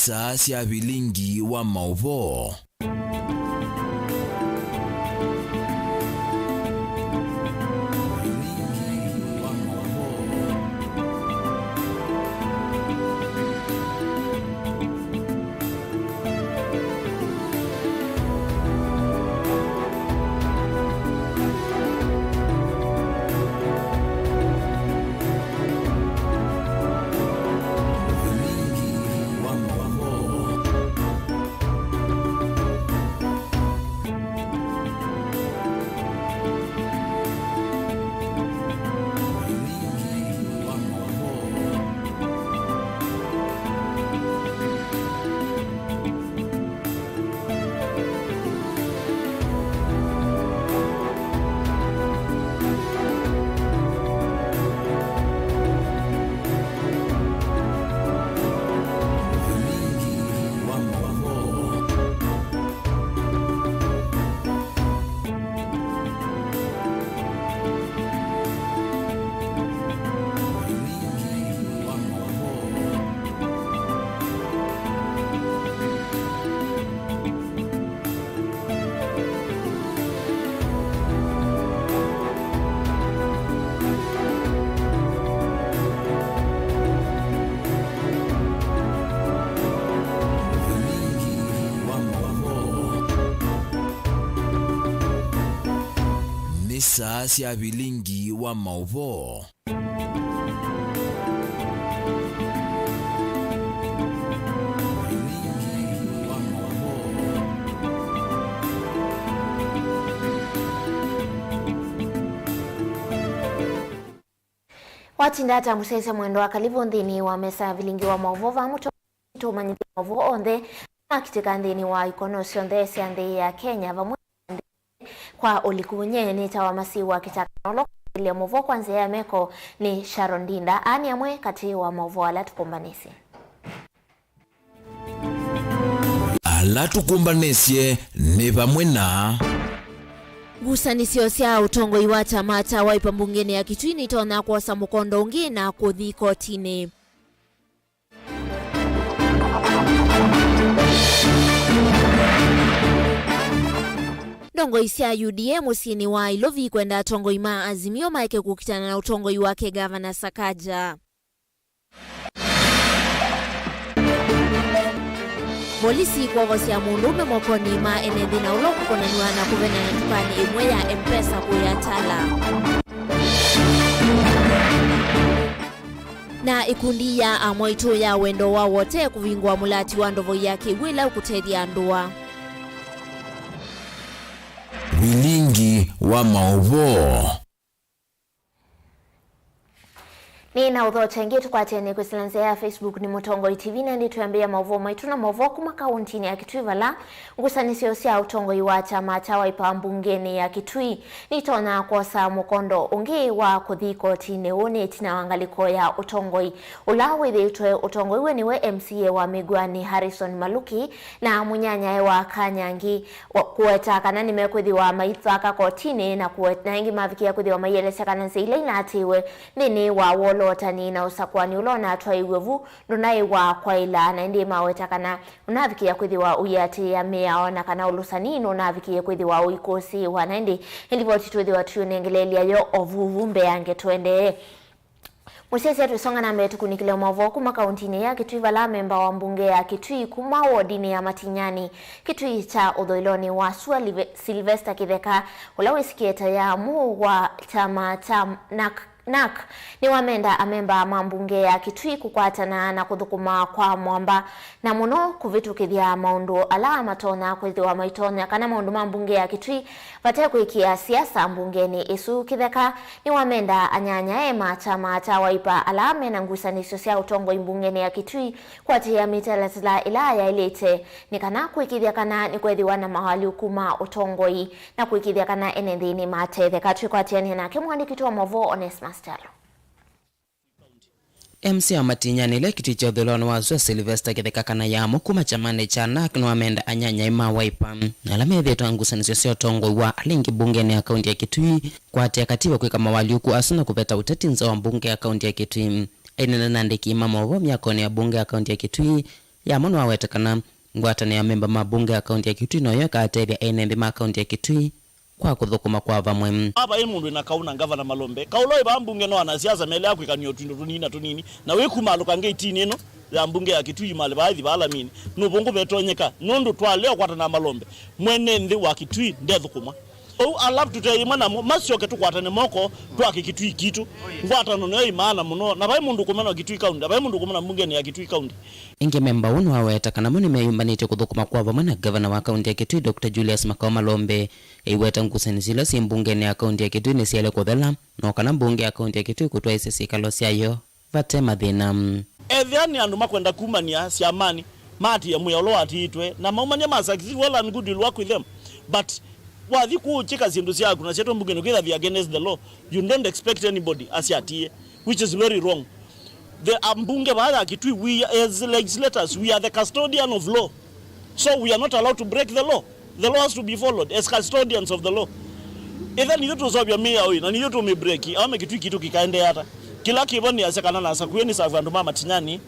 Saa sia Vilingi wa Mauvoo. Saa sia Vilingi wa Mauvoo. Watindata musese mwendo wa kalibu ndini wa mesa Vilingi wa Mauvoo va muto manyiti Mauvoo onde makitika ndini wa ikonosi onde siande ya Kenya va kwa ulikunye ni tawamasi wa KITAKA ile Mauvoo kwanza ya meko ni Sharondinda ani amwe kati wa Mauvoo ala tukumbanisi ala tukumbanesie ne bamwe na gusanisio sia utongo iwata mata waipa mbungeni ya Kitui tona kwa samukondo ungi na kuthi kotini. Dongo isia UDA musini wa ilovi kwenda tongo ima Azimio maike kukitana na utongo iwake Gavana Sakaja. Polisi kwa vosi ya mundume mokoni ma enedi na uloku konaniwa na kuvena na tukani imwe ya M-Pesa kuyatala. Na ikundi ya amoito ya wendo wa wote kuvingwa mulati wa ndovo yake wila ukutedia ndoa. Vilingi wa Mauvoo. Ni na udho chengi tukwatene kusilanze ya Facebook ni Mutongo TV na ndi tuambia Mauvoo maituna Mauvoo kuma kaunti ya Kitui vala ngusanisio sia utongo iwacha machawa ipa mbungeni ya Kitui nitona kosa mukondo ungi wa kuthiko tine one tina wangaliko ya utongoi ulawe dhitwe utongoi niwe MCA wa Migwani Harrison Maluki na munyanya wa Kanyangi kuweta kanani mekwethi wa maithaka kotine na kuweta na ingi mavikia kwethi wa mayelese kanansi ile na atiwe nini wa wolo tani na usakwani ulona atwa iwevu nunai wa kwa ila na ndi maweta kana unavikia kwethi wa uyati ya mea ona kana ulusanino unavikia kwethi wa uikosi wa naindi hilivo tituwethi wa tuyunengelelia yo ovuvumbe yange tuende. Musesi ya tuisonga na mbetu kunikile Mauvoo kuma kauntini ya Kitui vala memba wa mbunge ya Kitui kuma wodini ya Matinyani Kitui cha udhoiloni wa Sua Sylvester Kitheka ulawe sikieta ya muu wa chama cha WINAKE ni wamenda amemba mambunge ya Kitui kukwatana na kuthukuma kwa mwamba na muno kuvitukithia maundu ala matona kwithiwa maitonya kana maundu mambunge ya Kitui vate kuikia siasa mbungeni isu KITAKA ni wamenda anyanya ema chama cha Wiper ala mena ngusanisyo cia utongoi mbungeni ya Kitui kwatia mitalatila ila ya ilete ni kana kuikithia kana ni kwithiwa na mahali ukuma utongoi na kuikithia kana enendini matethe katwi kwatiania na kimwandiki wa Mauvoo MC Amatinyanile kiti cha dhulano wa Sylvester KITAKA kana yamo kuma chamane cha WINAKE no amenda anyanya ima Wiper na lamedhe twangusanisyo cia utongoi wa alingi bungeni ya kaunti ya Kitui kwatia katiba kwika mawali huku asuna kupeta uteti nza wa mbunge ya kaunti ya Kitui enena nandiki ima Mauvoo myakoni ya bunge ya kaunti ya Kitui ya mono wawetakana ngwatane ya memba mabunge ya kaunti ya Kitui no yoka atethia enembe ma kaunti ya Kitui kwa kuthukuma kwa vamwe aba imundu na kauna ngavana Malombe kaulo iba mbunge no anasiasa mele yakwe kanyo tunini na wekuma lukange itini no ya mbunge ya Kitui male baadhi balamini nubungu betonyeka nundu twaleo kwatana Malombe mwene ndi wa Kitui ndethukuma alap tuteyimana masyoke tukwatane moko twaki Kitui kitu ngwatano no imana muno na bai mundu kumana Kitui kaunti bai mundu kumana mbunge ya Kitui kaunti inge memba uno aweta kana muni meyumbanite kuthukuma kwa vamwe na governor wa kaunti ya Kitui Dr. Julius Makao Malombe eiweta ngusanisilo si mbunge ya kaunti ya Kitui nisiale kuthela no kana mbunge ya kaunti ya Kitui kutwa isisi kalosyayo vate mathina ethiani andu makwenda kumania siamani mati ya muyalo atitwe na maumanya masakisi well and good will work with them but wathi kuchika zindu ciaku na cheto mbunge no kwitha against the law you don't expect anybody asiatie which is very wrong. The ambunge baada Kitui, we as legislators, we are the custodian of law. So we are not allowed to break the law. The law has to be followed as custodians of the law. Either ni yetu zobya mia oi na ni yetu mebreki ama Kitui kitu kikaende hata. Kila kiboni asekana na sakueni savu andu mama tinyani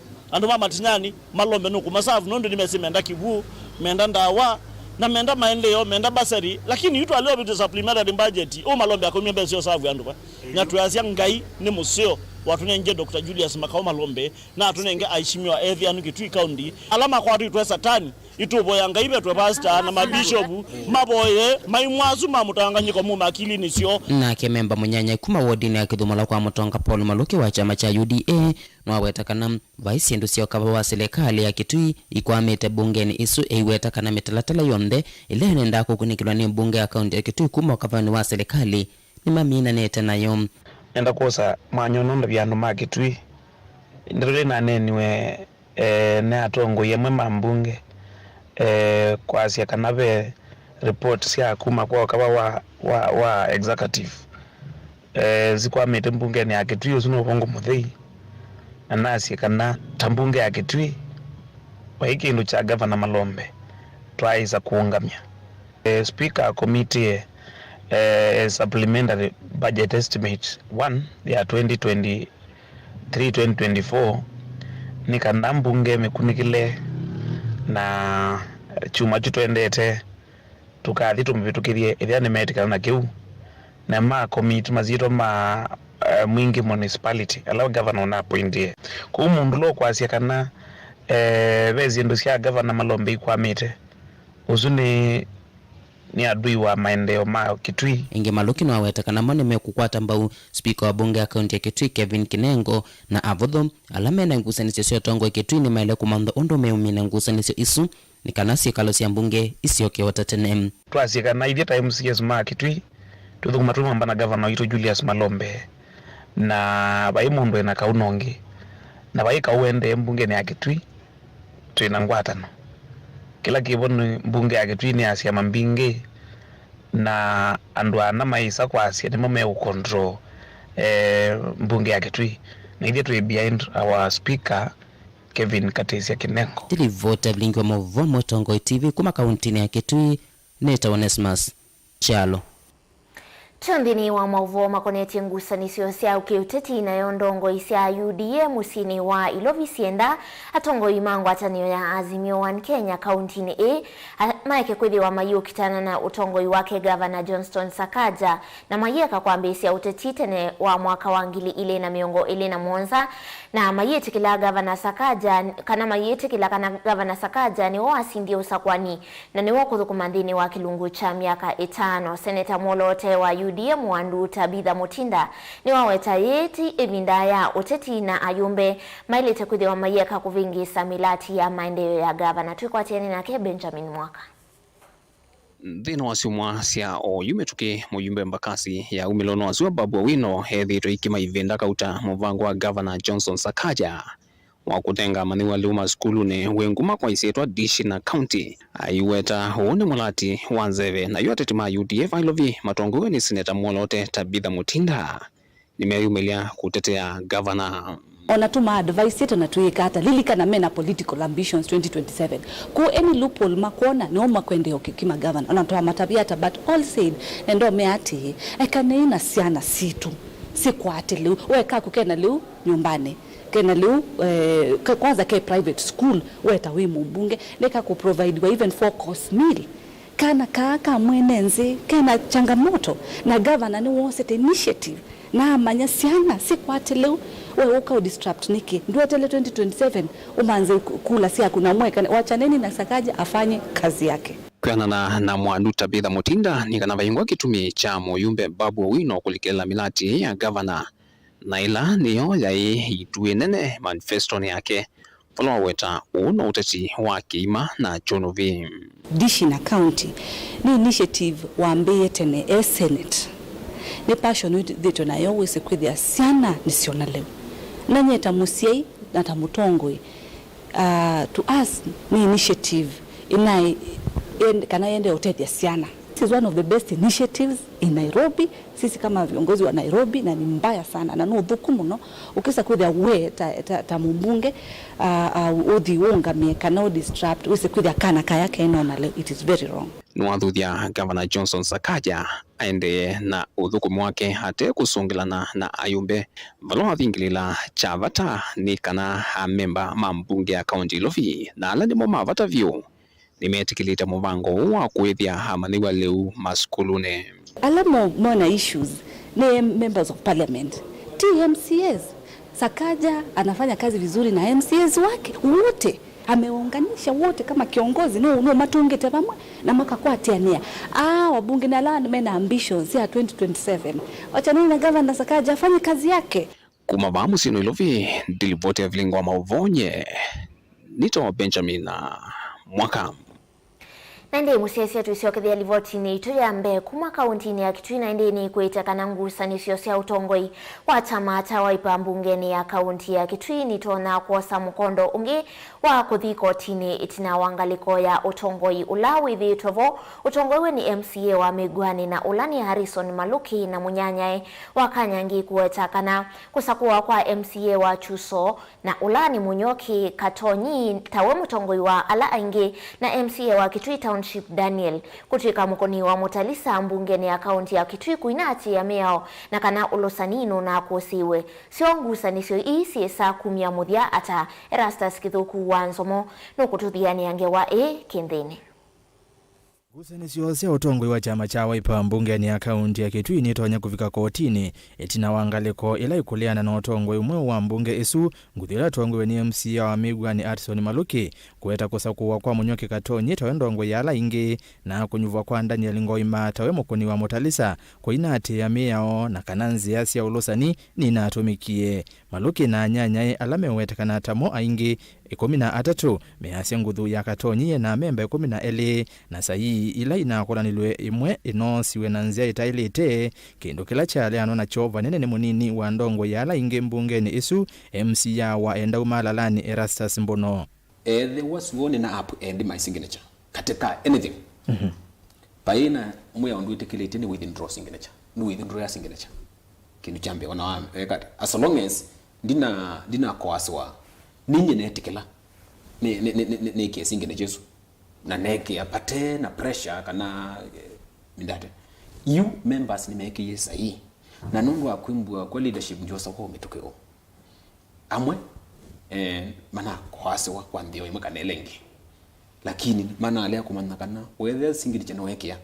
Malombe no kumasavu nondo nimesema ndaki Kivu menda ndawa na menda maendeleo menda basari lakini yutu alio bitu supplementary budget o Malombe akomia sio savu andu ba nyatu yasia ngai ni museo watu nenge Dr. Julius Makao Malombe na atunenge aishimiwa ethianu Kitui County alama kwa watu satani itubo yanga ibe twa pastor na mabishopu maboye maimwazu mamutanganyiko mu makili nisio na kememba munyanya kuma wodini ya Kidhumola kwa Mutonga Paul Maluki wa chama cha UDA no awetakana vice ndu sio kaba wa serikali ya Kitui ikwamete bungeni isu eiwetakana mitalatala yonde ile nenda kukunikilwa ni bunge ya kaunti ya Kitui kuma kavani wa serikali ni mamina nete nayo enda kosa manyono ndabyano ma Kitui ndire na neniwe ne atongo yemwe mambunge kwa asia kanabe report sia kuma kwa kaba wa executive zikwamete mbunge ya Kitui usuno bongo muthei na nasi kana tambunge ya Kitui wa ikindu cha governor Malombe twaisa kuungamia speaker committee supplementary budget estimate 1 ya 2023-2024 ni kana mbunge mekunikile na chuma chitwendete tukathi tumvitukirie ithia ni metikana na kiu na ma committee mazito ma mwingi municipality allow governor na appointie ku mundu lo kwasia kana bezi ndo cia governor Malombe ikwamite uzuni ni adui wa maendeleo ma Kitui inge Maluki no awetakana mone mekukwata mbau speaker wa bunge ya kaunti ya Kitui Kevin Kinengo na Avotho alamena ngusanisyo cia tongo Kitui ni maile kumanda ondo meumina ngusanisyo isu ni kanasi kalosia mbunge isioke watatene twasika na idea time CS ma Kitui tuthukuma tumamba na governor ito Julius Malombe na bai mundu na kaunongi na bai kauende mbunge ni ya Kitui tuina ngwatano kila kibonu mbunge ya Kitui ni asia mambinge na andwana maisa kwa asia ni mome ukontrol mbunge ya Kitui na idea tu behind our speaker Kevin Katesia Kinengo Tilivota Vilingi wa Mauvoo Mutongo TV kuma kauntini ya Kitui neta Onesmus Chalo Tundini wa Mauvoo makoneti ngusanisyo cia ukiuteti na yondongo isia UDA musini wa Ilovisienda atongo imango atanio ya Azimio 1 Kenya kauntini maike kwithi wa mayu kitana na utongo wake Governor Johnston Sakaja na mayeka kwa mbesi ya utetitene wa mwaka wa ngili ile na miongo ile na mwonza na mayeti kila Governor Sakaja kana mayeti kila kana Governor Sakaja ni wasi ndio usakwani na ni wako thukumandini wa kilungu cha miaka 5 Senator Molote wa UDM wandu Tabitha Mutinda ni waweta yeti evinda ya uteti na ayumbe mailete kuthewa mayeka kuvingi samilati ya maendeleo ya gavana. Tukwatieni nake Benjamin Mwaka. Thina wasiumwa cia o yumetuki muyumbe mbakasi ya umilono wazua babu wino hethitwe ikima ivenda kauta muvango wa Governor Johnson Sakaja wa kutenga maniwa liuma skulu ni wenguma kwa isetwa dishi na county aiweta uone mulati wanzeve na yote tima UDF ilovi matongowe ni seneta mwolote Tabitha Mutinda nimeyumelia kutetea governor. Onatuma advice yetu na tuika hata lilika na mena political ambitions 2027 ku any loophole makona ni oma kwende okikima governor onatoa matabiata but all said ndo meati ekaneina siana situ sikwate leo weka kukena leo nyumbani kena leo kwanza ke private school weta we mbunge leka ku provide even 4 course meal kana kaka mwenenzi kana changamoto na governor ni wose initiative na manyasiana sikwate leo wewe uka disrupt niki ndio tele 2027 umanze kula si kuna mweka wachaneni na Sakaja afanye kazi yake. Kwana na mwandu Tabitha Mutinda ni kana vayingwa kitumi cha moyumbe babu wino kulikela milati ya governor na ila niyo yai itue nene manifesto yake follow weta uno uteti wa kima na chonovi dishi na county ni initiative waambie tene senate ni passion dito na yo wese kwithia siana nisiona leo nanyeta musiei na tamutongwe to us ni initiative inai kana yende utete siana. This is one of the best initiatives in Nairobi. Sisi kama viongozi wa Nairobi na ni mbaya sana na no dhukumu no ukisa kwithia we tamumbunge udi wonga me kana disrupt wese kwithia kana kaya keno na leo it is very wrong. Nwathudhia Governor Johnson Sakaja aende na udhukumu wake hate kusungilana na ayumbe valoha vingilila chavata ni kana memba mambunge ya kaunti lofi na ala nimo mavata vyo nimetikilita muvango wa kuethia hamaniwa leu maskulune. Alamo mona issues ni members of parliament TMCS Sakaja anafanya kazi vizuri na MCS wake wote ameunganisha wote kama kiongozi no matunge tabamwe na makakwatiania wabunge na land mena ambitions ya 2027 wachaneni na governor Sakaja afanye kazi yake kumabamu sino ilovi dilivote ya Vilingi wa Mauvoo nito Benjamin Mwaka. Nande musiesia tuisiokethia livoti ni tuyambe kuma kauntini ya Kitui na ndeni kuitaka na ngusanio cia utongoi wa chama cha Wiper mbungeni ya kaunti ya Kitui ni tona kuosa mkondo ungi wa kuthi kotini itina wangaliko ya utongoi ulawi thitovo utongoi ni MCA wa Migwani na ulani Harrison Maluki na munyanyae wa Kanyangi kuetakana kusakuwa kwa MCA wa Chuso na ulani Munyoki Katonyi tawe mutongoi wa ala aingi na MCA wa Kitui Township Daniel kutika mukoni wa Mutalisa mbungeni ya kaunti ya Kitui kuinati ya meao na kana ulosanino na kusiwe sio ngusanisio isi saa 10 muthia ata Erastus Kithuku wanzomo no kututhiani yange wa kendeni. Ngusanisio cia utongoi wa chama cha Wiper mbungeni ya kaunti ya Kitui ni tonya kufika kotini etina wangaliko ila ikuliana na utongoi umwe wa mbunge isu nguthira tongwe ni MCA wa Migwani Harrison Maluki kueta kusakuwa kwa Munyoki Katonyi tawe ndongo ya ala ingi na kunyuvwa kwa Daniel Ngoima tawe mukuni wa Mutalisa kuinati ya meao na kananzi ya cia ulosani ni natumikie Maluki na nyanyae alame wetekana tamo aingi 13 measia nguthu ya Katonyi na memba 12 na sahi ila inakolanilwe imwe ino siwe na nzia itailite kindu kila chale ano na chova nene munini wa ndongo ya ala ingi mbungeni isu MCA wa enda umalalani Erastus Mbono. There was one in up and my signature katika anything paina mwe ondu itekilete ni withdraw signature no withdraw signature kindu chambe ona as long as dina koaswa ninye netikela ne kesi ngene Jesu na neke apate na pressure kana mindate you members ni meke yesa hii na nungu akwimbwa kwa leadership njosa kwa umetokeo amwe mana kwaswa kwa ndio imaka lengi lakini mana alea kumana kana whether singili chenowekea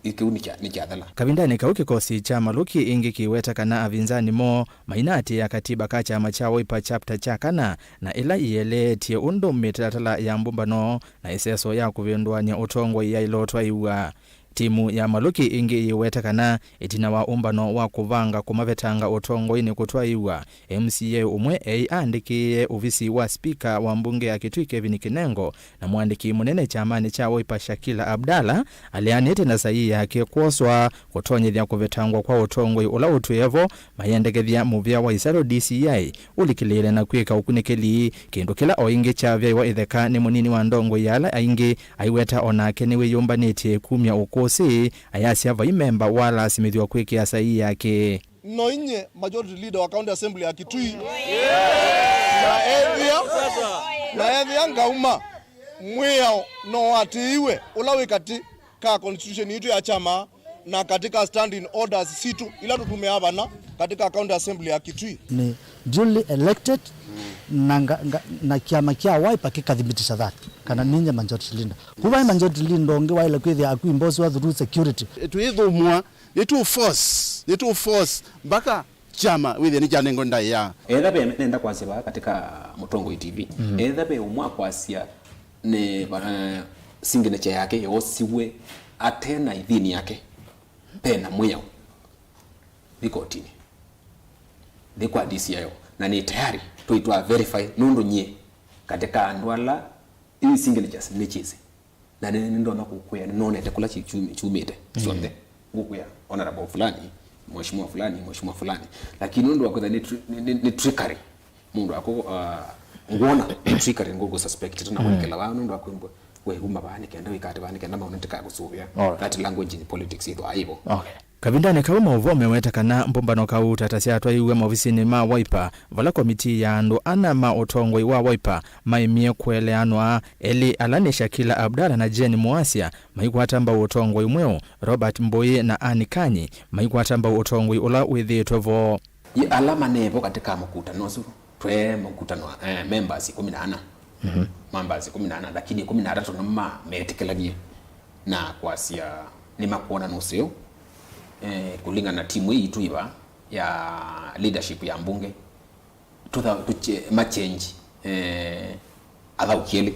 ikiunika ni jadala kabindani kauki kosi cha Maluki ingi kiweta kana avinzani mo mainati ya katiba ka chama cha Wiper chapter cha kana na ila iele tie undo mitalatala ya mbumbano na iseso ya kuvendwanya utongoi ya ilotwa iwa timu ya maluki ingi iwetekana itina wa umbano wa kuvanga kumavetanga utongo ini kutwaiwa MCA umwe andikiye uvisi wa spika wa mbunge ya Kitui Kevin Kinengo na mwandiki munene chamani cha Wiper Shakila Abdalla alianite na sayi yake kuoswa kutonyethia kuvetangwa kwa utongo ula utuevo mayendekethia muvia wa Isaro DCI ulikilile na kwika ukunikeli kindu kila oingi chavya wa itheka ni munini wa ndongo yala aingi aiweta onake niwe yumbanite kumya ukosi ayasi ava imemba wala simithwa kwikia sayi yake no inye majority leader wa county assembly ya Kitui na edhia ngauma mweo no atiiwe ulawe katika constitution yetu ya chama na katika standing orders situ ila tutume abana katika county assembly ya Kitui ni duly elected na kiama kia Wiper kikathibitisha that kana ninja majority leader kuba majority leader onge waile kwithia akuimbosi wa through security tuithumwa nitu force mpaka chama withia ni janengo ndai ya etha be nenda kwasiba katika Mutongo TV etha be umwa kwasia ne signature yake yosiwe atena idhini yake pena mweo bikotini bikwa DCIO na ni tayari tuitwa verify nundu nye katika ndwala hii signatures ni chizi na ndo na kukuya nonete kula chumite sonde kukuya honorable fulani mheshimiwa fulani lakini ndo akoza ni trickery mundu ako ngona trickery ngogo suspected na kunikela wa ndo akwimbo we huma bani kenda wikati bani kenda maunete ka kusubia that language in politics ito aibo Kavindane kawa Mauvoo mewetekana mpumbano kauta tasiatwa iwe maofisini ma Wiper vala komiti ya andu ana ma utongoi wa Wiper maimie kueleanwa eli Alani Shakila Abdalla na Jane Muasia maikuatamba utongoi mweo Robert Mboi na Ani Kanyi maikuatamba utongoi ula withitwevo ye alama nevo katika mkutano suru twe mkutano members 14 members 14 lakini 13 nama metekelanie na kwasia ni makuona nusio kulingana na timu hii tu iba ya leadership ya mbunge tuche machange adha ukiele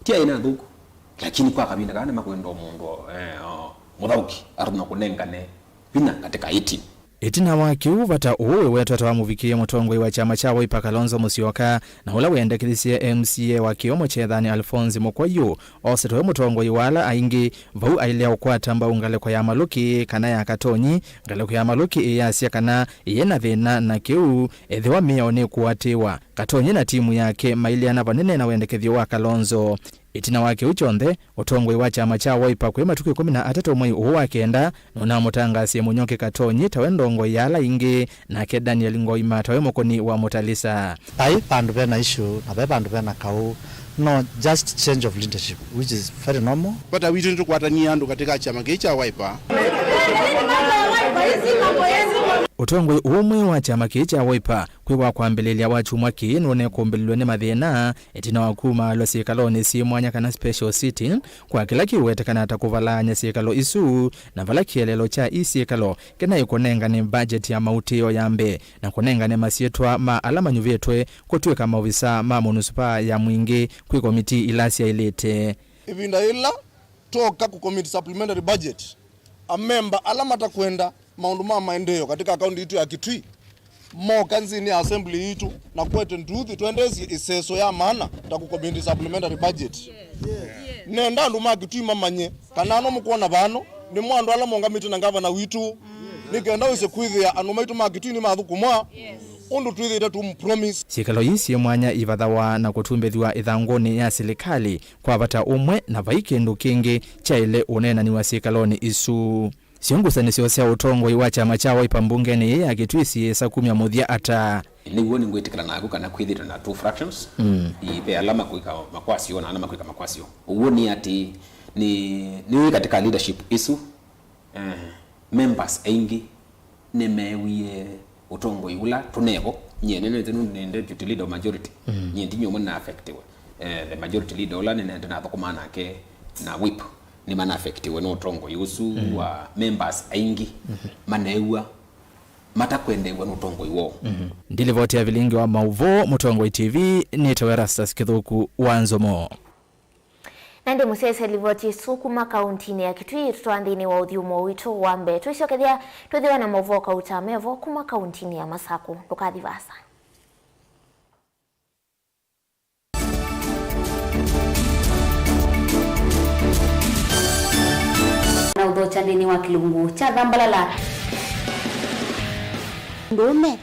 tia ina ndugu lakini kwa kabinda kana makwendo mundu muthauki aruna kunengane bina katika 18 itina wakiu vata uwe wetu wa muvikie Mutongoi wa chama cha Wiper Kalonzo Musyoka na ula wendekilisia MCA wa Kiomo Chethani Alphonse Mukwayu osetowe Mutongoi wala aingi vau ailea ukwatamba ungaleko ya maluki kana ya katonyi ngaleko ya maluki iyasia kana iyena thina na kiu ethiwa mione kuatiwa katonyi na timu yake mailiana vanene na wendekethio wa Kalonzo itina wake uchonthe Utongoi wa chama cha Wiper kwe matuki 13 mwei uwa kenda nuna mutangasie Munyoke Katonyi tawe ndongo yala ingi na ke Daniel Ngoima tawe mokoni wa Mutalisa ai pandu bena issue na pandu bena kau no just change of leadership which is very normal but we don't kwatania andu katika chama cha Wiper Utongoi umwe wa chama cha Wiper kwiwa kwambelelia wachumwa kinone kumbelelwe ni mathina itina wakuma lo sikaloni si mwanya kana special sitting kwa kila kiwetekana atakuvalanya sikalo isu na vala kielelo cha isikalo kena ikonenga ni budget ya mautio yambe na konenga ni masietwa ma alama nyuvetwe kutweka maovisa ma munuspa ya mwingi kwi komiti ilasi ya ilete ivinda ila toka ku committee supplementary budget a member alama takwenda maundu ma maendeleo katika akaunti yetu ya Kitui mo kanzini assembly yetu na kwete nduthi tuendezi iseso ya maana takukomiti supplementary budget nenda ndu ma Kitui mamanye kanano mukuona bano ni mwandu ala monga miti na ngava na witu nikenda wise kwithia anu maitu ma Kitui ni mathukumwa undu twithite tu promise sikalo yisi mwanya ivadhawa na kutumbethiwa ithangoni ya serikali kwa vata umwe na vaikindu kingi cha ile unena ni wa sikaloni isu siongusanisio cia Utongoi wa chama cha Wiper mbungeni ya Kitui siesa kumya muthia ata niguo ni ngwitikana nago kana kwithira na two fractions ibe alama kuika makwasio na alama kuika makwasio uguo ni ati ni katika leadership issue members aingi ni mewie Utongoi ula tunego nyene ne deputy leader majority nyendi nyomo na affected the majority leader ula ne na thokoma nake na whip ni mana affected no Utongoi usu wa members aingi maneua matakwendewa no Utongoi wo ndilivoti ya Vilingi wa Mauvoo Mutongoi TV ni Tawerastas Kithuku wanzomo Nandi musese livoti sukuma kauntini ya Kitui tutwandini wa uthiumo witu wambe tuicokethia twithiwa na Mauvoo kautamevo kuma kauntini ya Masaku tukathivasa. Na udhochandini wa kilungu cha dhambalala ndume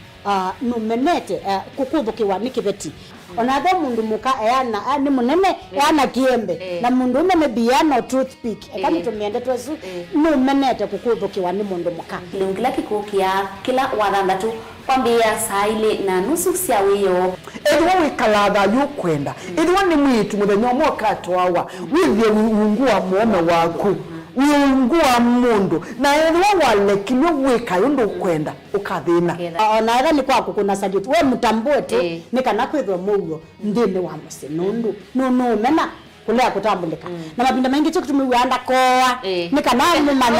numenete kukubukiwa nikibeti onathe mundu muka eana ni munene eana kiembe na mundu ume biano toothpick kama tumiende twesu numenete kukubukiwa ni mundu muka kila kikukia kila wathandatu kwambia saile na nusu cia wiyo edwo wikalaba yukwenda edwo ni mwitu muthenya mwakato wawa withie ungua muome waku wiungua mundu na edwo walekimyo wika yundu kwenda ukathina na ega ni kwaku kuna salute we mutambue tu nikana kwithwa mugo ndini wa musinundu no mena kulea kutambulika na mabinda mengi tu kutumiwanda koa nikana mumana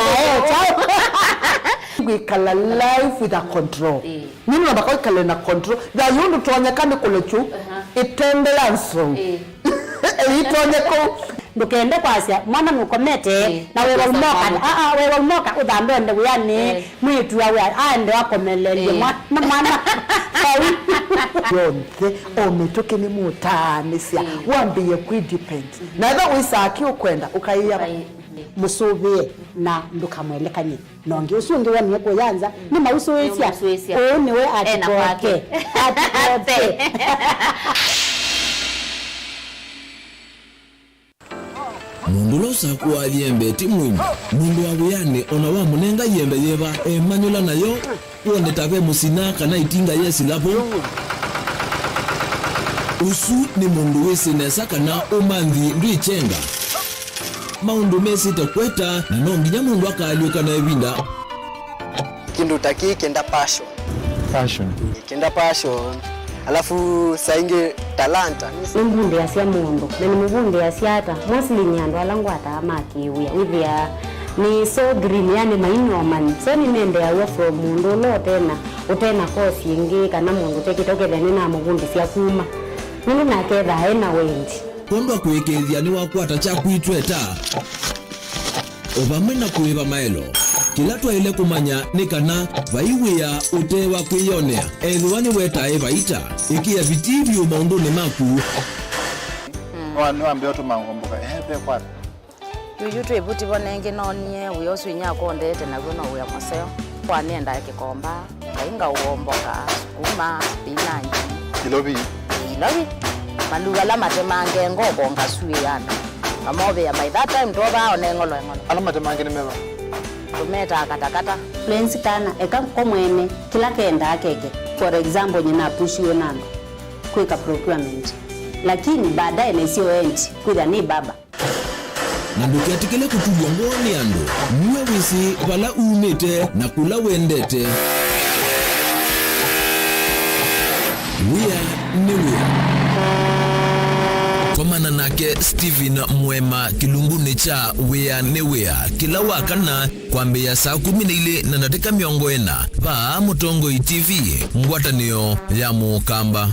chao wikala life with a control nini nabaka wikala na control da yundu tuonyekane kulechu itendelanso itonyeko ndukende kwasia mwana mukomete na wewe umoka udambende uyani mwitu wawe ande wakomelelie mwana yonke ometoke ni mutanisia wambiye kudepend na eba wisaki ukwenda ukaiya musubie na ndukamwelekanye nonge usungi wani yako yanza ni mausuwesia niwe atikoke mundu losa kuwa yembe timwinyi mundu wabuyane ona wa munenga yembe yeba emanyula nayo uone tabe musina kana itinga yesi lapo usu ni mundu wesinesa kana umanthi ndwichenga maundu mesite kweta na nonginya mundu akaliuka na ebinda kindu taki kenda passion alafu sainge talanta mbunde ya sia mundu na ni mbunde ya siata mostly nyando alangu atamakiwia withia ni so green yani mainyoman so ni nende ya from mundu lo tena kosi ingi kana mundu tekitokethene na mugundi cia kuma nini naketha ena wendi kondo kwikethia ni wakwata cha kwitweta obamwe na kuiva maelo kila twaile kumanya ni kana vaiwia utewa kwiyonea ethiwa ni wetae vaita ikia vitivyo maunduni maku wanu ambio tumangomboka ebe kwata yuyu twebuti bonenge nonie uyoswinya kondete nago no uya maseo kwanienda kikomba kainga uomboka kuma binanyi kilobi maluga la matemange ngoko ngasuyana amobe ya by that time toba onengolo ala matemange ni meba tumeta katakata fluency kana eka komwene kila kenda akeke for example nyina pushiwe nando kweka procurement lakini baadaye na sio end kuja ni baba na ndukiatikile kutulwa ngoni ando niwe wisi vala umete na kula wendete Komana nake Steven Mwema kilunguni cha wea newea kila wakana kwambia saa 12 na nateka miongo ena va Mutongo TV ngwatanio ya mukamba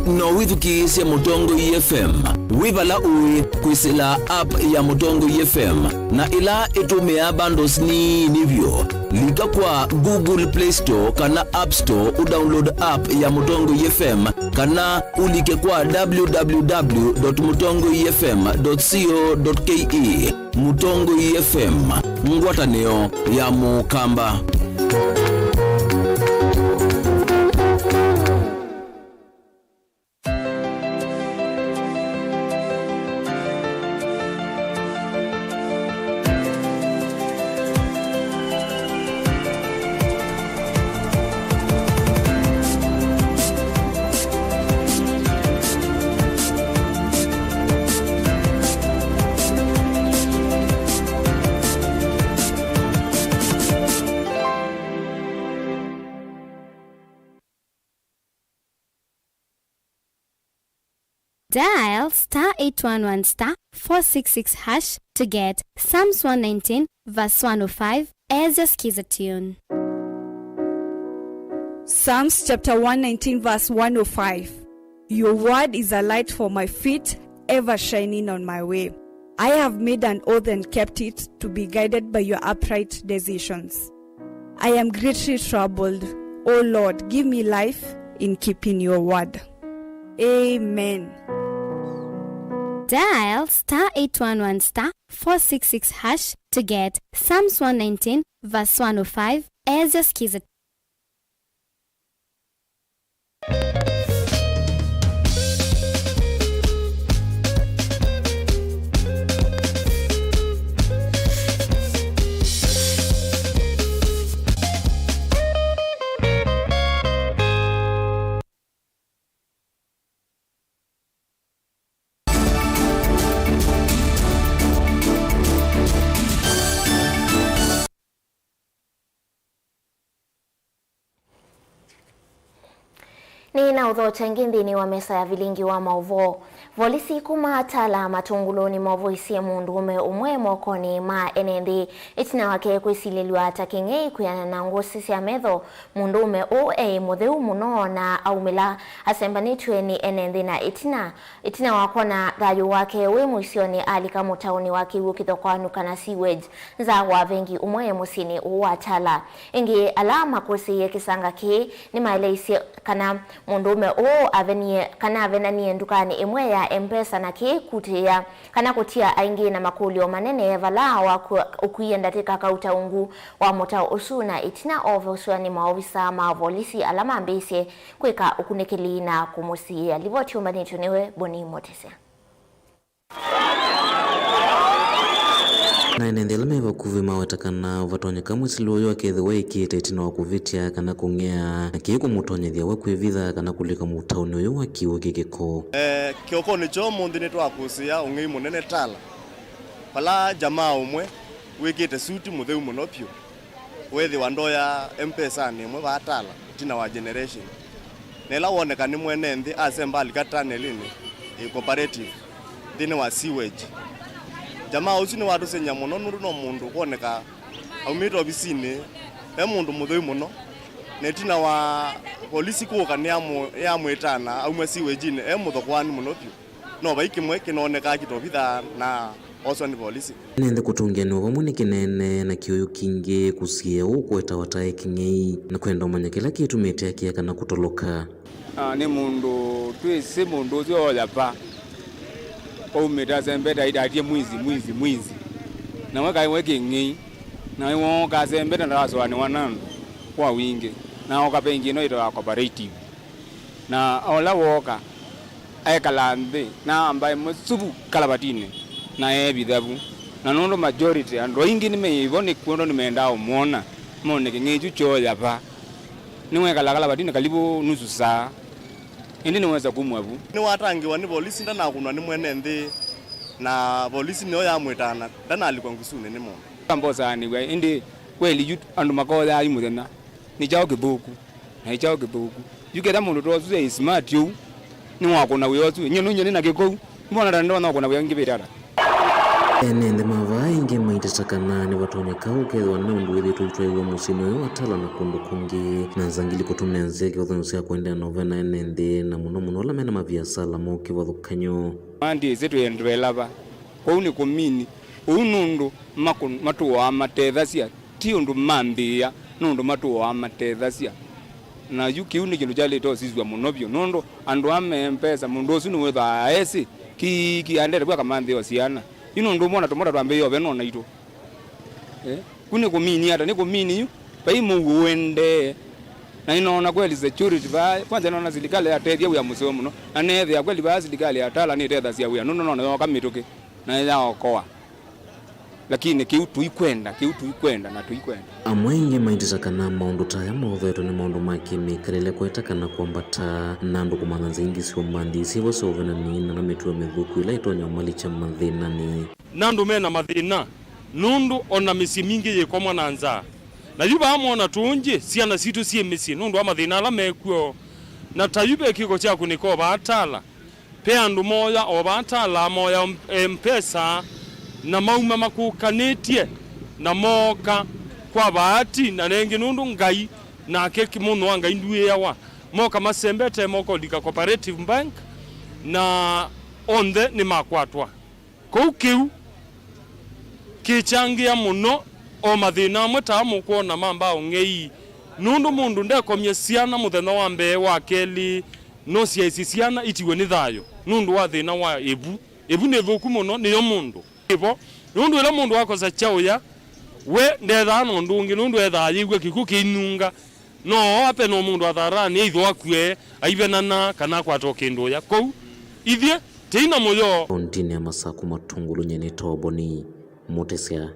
no withuki cia Mutongo FM wibala uwi kwisila app ya Mutongo FM na ila itumia bundles ni nivyo lika kwa Google Play Store kana App Store udownload app ya Mutongo FM kana ulike kwa www.mutongofm.co.ke Mutongo FM ngwatanio ya mukamba. Dial *811*466# to get Psalms 119 verse 105 as your skiza tune. Psalms chapter 119 verse 105. Your word is a light for my feet, ever shining on my way. I have made an oath and kept it to be guided by your upright decisions. I am greatly troubled. O Lord, give me life in keeping your word. Amen. Dial *811 *466# to get Psalms 119 verse 105 as your skiza. Ni na udhocha ngindini wa mesa ya Vilingi wa Mauvoo. Volisi kuma atala matunguloni Mauvoo isi mundume umwe mokoni ma enendi. Itina wake kwisililwa atakingei kuyana na ngosisi ya medho. Mundume oe mutheu muno na aumila asembanitwe ni enendi na itina wakona gayu wake we muisioni alika mutauni waki wukithokwa kana sewage za wavengi umwe musini uwatala. Ingi alama kursi ye kisanga ki ni maeleisi kana mundume o avenie kana avenanie ndukani imwe ya M-Pesa na ki kutia kana kutia aingi na makulio manene vala wa ukuyenda tika kauta ungu wa mota usuna itina ovoswani maovisa mavolisi alama mbise kweka ukunikili na kumusi alivoti umanitu niwe boni motese na enendela meva kuvima watakana vatonya kamwe siloyo akedhewa ikieta itina wakuvitia kana kungea na kieko mutonyethia wakwivitha kana kulika mutauni uyo wakiwa kikiko kioko nicho mundi nitwakusia ungei munene tala pala jamaa umwe wikite suti mutheu muno pyu wethi wandoya M-Pesa ni mwe batala tina wa generation nela woneka ni mwene nthi asembali katanelini cooperative thini wa sewage jamaa uci ni watu senya muno nuru no mundu kuoneka aumito obisini mundu mutheu muno netina wa polisi kuoka ni yamwitana aumwe siwejine muthokwani muno pyu no baiki mwe kinoneka kitobitha na oso ni polisi nende kutungia ni vamwe ni kinene na kioyo kingi kusia ukweta watae kingei na kwenda umanya kila kitu mete yake kana kutoloka ni mundu twese mundu ucio yapa umeta sembeta idatie mwizi na weka weke ngei na wao ka sembeta na waswani wanandu kwa wingi na okapengi no ito cooperative na ola woka ayekalambe na ambaye musubu kalabatine na ebithabu na nondo majority ando ingi ni meivoni kuondo nimeenda umuona mone kingeju choya pa niwe kalabatine kalibu nusu saa indi niweza kumwabu ni watangiwa ni polisi ndana kunwa ni mwene nthi na polisi niyo yamwitana ndana alikuwa ngusune ni mo kambosa ni we indi kweli yu andu makoya imuthena ni chao kithuku na chao kithuku yuketha mundu twacu smart yu ni wakona wiyocu nyoni na gikou mbona ndo na wakona wiyangi birara nende mava ingi maitasakana ni watonya kaukethwa na undu withi tutwaiwa musini uyo watala na kundu kungi na nzangili kutumenze kiwathanusia kwendea novena enende na muno la mena maviasala moki wathukanyo andi zetu endwelava kou ni kumini unundu matuwa amathethacia ti undu mambia nundu matuwa amathethacia na yuki uni kindu jalito sizwa munobyo nundu andu ame M-Pesa mundu ucu ni wetha esi ki andere bwa kamanthi ociana ino ndo mwana tomora twambe yo beno na ito kuni kumini hata ni kumini yu pai mungu wende na inaona kweli security ba kwanza inaona serikali ya tedia ya museo muno na nethe ya kweli ba serikali ya tala ni tetha cia wia no no kamituke na ya okoa lakini kiutu ikwenda na tuikwenda amwenge maitisakana maundu taya mothetho ni maundu makimikarele kwetakana kwambata nandu kumana zingi sio mbandisi wasovena nina na mituwa mithuku ila itonya umalicha mathina ni nandu mena mathina nundu ona misi mingi yekomwa na nza na yuba amona tunje siana situ sie misi nundu wa mathina ala mekuo na tayube kiko chaku niko batala pe andu moya o batala moya M-Pesa na mauma makukanetie na moka kwa bahati na nengi nundu ngai na keki muno anga induye yawa moka masembete moko lika cooperative bank na onde ni makwatwa kou kiu kichangia muno o mathina mweta mukuona mamba ngei nundu mundu ndekomye ciana muthenya wa mbee wa keli no ciaisi ciana itiwe ni thayo nundu wa thina wa ebu ne thuku muno niyo mundu ibo nundu ila mundu wakosa chauya we ndetha no ndungi nundu etha yigwe kiku kinunga no ape no mundu atharani eitho akue aibenana kana kwato kindu ya kou ithie teina moyo Kontini ya Masaku Matungulu nyeni toboni Mutesia.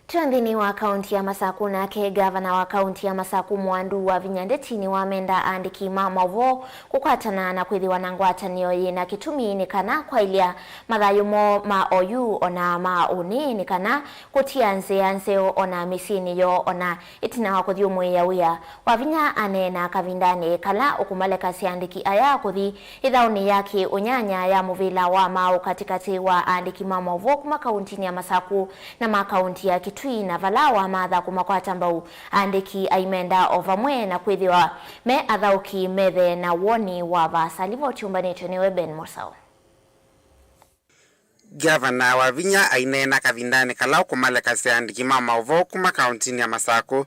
Tuandini wa kaunti ya Masaku nake gavana wa kaunti ya Masaku Mwandu wa Vinyandetini wamenda andiki Mauvoo kukwatana na kwithiwa na ngwatanio yina kitumi kana kwa ilia mathayumo ma oyu ona ma uni kana kutia nzeo ona misini yo ona itina wa kuthi umwe wia Wavinya anena kavindani kala ukumaleka siandiki aya kuthi ithauni yake unyanya ya muvila wa mau katikati wa andiki Mauvoo kuma kauntini ya Masaku na makaunti ya na valawa matha kumakwata mbau andiki aimenda ovamwe na kwithiwa me athauki methe na woni wa vasa livo chumbanito niwe Ben Mosao. Gavana wa Vinya ainena kavindani kalau kumaleka si andiki Mauvoo kuma kauntini ya Masaku